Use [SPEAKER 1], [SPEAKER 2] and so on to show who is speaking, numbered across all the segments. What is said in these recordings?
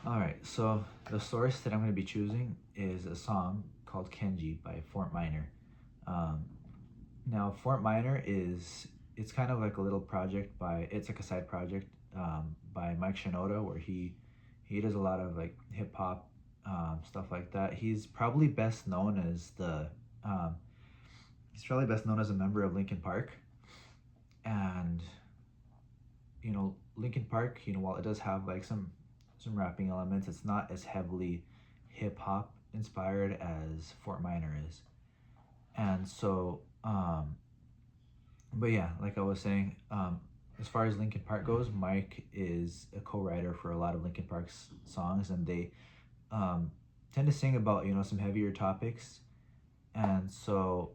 [SPEAKER 1] All right, so the source that I'm going to be choosing is a song called Kenji by Fort Minor. Um, Now, Fort Minor it's kind of like a little project it's like a side project by Mike Shinoda, where he does a lot of like hip hop stuff like that. Um, he's probably best known as a member of Linkin Park. And Linkin Park, while it does have like some rapping elements, it's not as heavily hip hop inspired as Fort Minor is. And so but yeah, like I was saying, as far as Linkin Park goes, Mike is a co-writer for a lot of Linkin Park's songs, and they um, tend to sing about some heavier topics. And so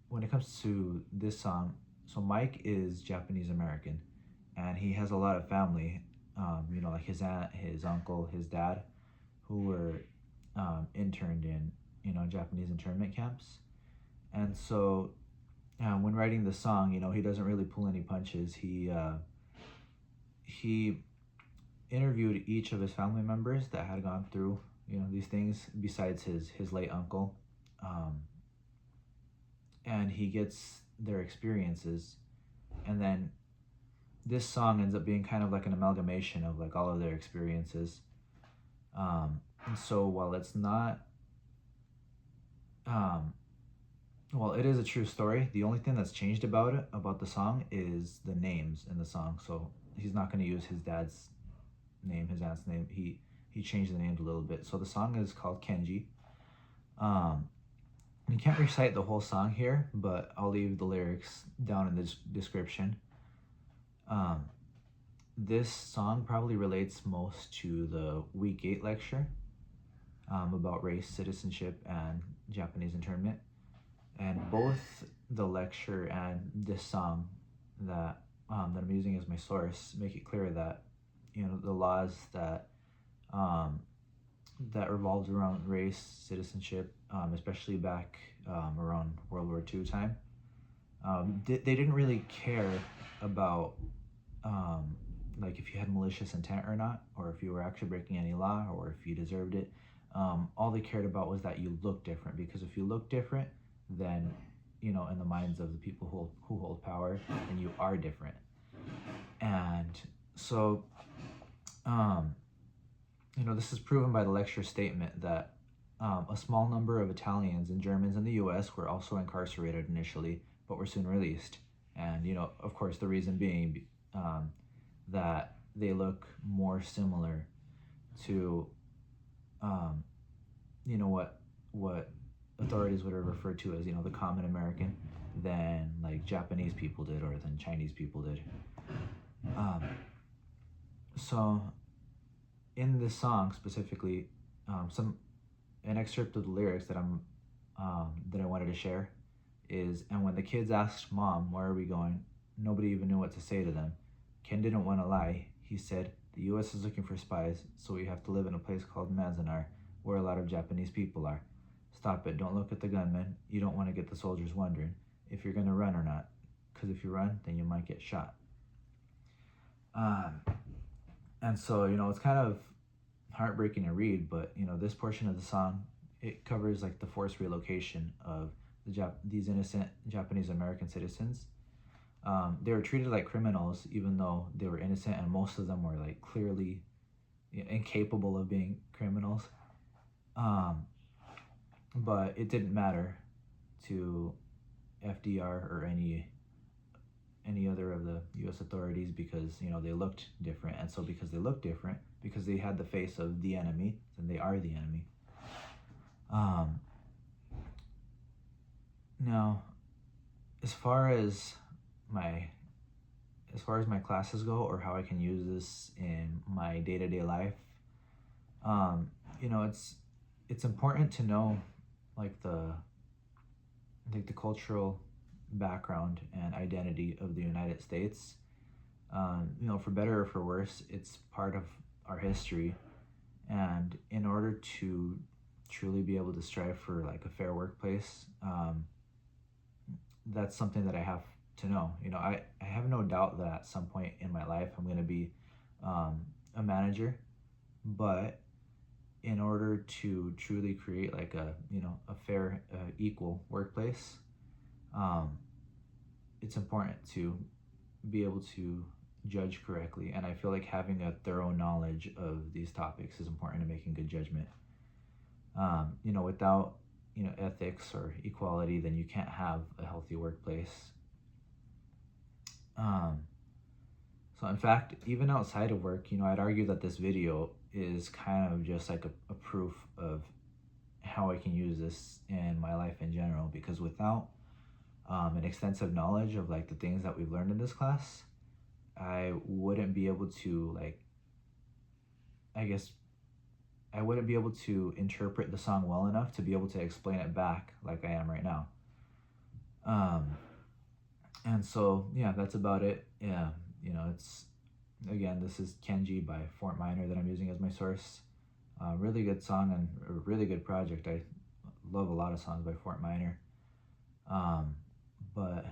[SPEAKER 1] when it comes to this song, so Mike is Japanese American, and he has a lot of family, like his aunt, his uncle, his dad, who were interned in Japanese internment camps. And so when writing the song, he doesn't really pull any punches. He interviewed each of his family members that had gone through these things, besides his late uncle, um, and he gets their experiences, and then this song ends up being kind of like an amalgamation of like all of their experiences. And so while it's not well, it is a true story. The only thing that's changed about the song, is the names in the song. So he's not going to use his dad's name, his aunt's name. He changed the names a little bit. So the song is called Kenji. You can't recite the whole song here, but I'll leave the lyrics down in the description. This song probably relates most to the Week 8 lecture about race, citizenship, and Japanese internment. And both the lecture and this song that I'm using as my source make it clear that the laws that revolved around race, citizenship, especially back around World War II time, they didn't really care about like if you had malicious intent or not, or if you were actually breaking any law, or if you deserved it. All they cared about was that you look different, because if you look different, then in the minds of the people who hold power, then you are different. And so this is proven by the lecture statement that a small number of Italians and Germans in the US were also incarcerated initially, but were soon released. And of course, the reason being that they look more similar to what authorities would have referred to as the common American than like Japanese people did, or than Chinese people did. So in this song specifically, an excerpt of the lyrics that I wanted to share is, and when the kids asked Mom, where are we going, nobody even knew what to say to them. Ken didn't want to lie. He said, the US is looking for spies, so we have to live in a place called Manzanar, where a lot of Japanese people are. Stop it, don't look at the gunmen. You don't want to get the soldiers wondering if you're going to run or not, because if you run, then you might get shot. And so, it's kind of heartbreaking to read, but, this portion of the song, it covers like the forced relocation of these innocent Japanese American citizens. They were treated like criminals, even though they were innocent, and most of them were like clearly incapable of being criminals. But it didn't matter to FDR or any other of the U.S. authorities, because they looked different. And so because they looked different, because they had the face of the enemy, then they are the enemy. Now, as far as my classes go, or how I can use this in my day-to-day life, it's important to know like the cultural background and identity of the United States. For better or for worse, it's part of our history, and in order to truly be able to strive for like a fair workplace, that's something that I have to know. I have no doubt that at some point in my life I'm going to be a manager, but in order to truly create like a a fair, equal workplace, it's important to be able to judge correctly. And I feel like having a thorough knowledge of these topics is important to making good judgment. Without ethics or equality, then you can't have a healthy workplace. So in fact, even outside of work, I'd argue that this video is kind of just like a proof of how I can use this in my life in general, because without an extensive knowledge of like the things that we've learned in this class, I wouldn't be able to I wouldn't be able to interpret the song well enough to be able to explain it back like I am right now. And so, yeah, that's about it. Yeah, this is Kenji by Fort Minor that I'm using as my source. Really good song and a really good project. I love a lot of songs by Fort Minor. But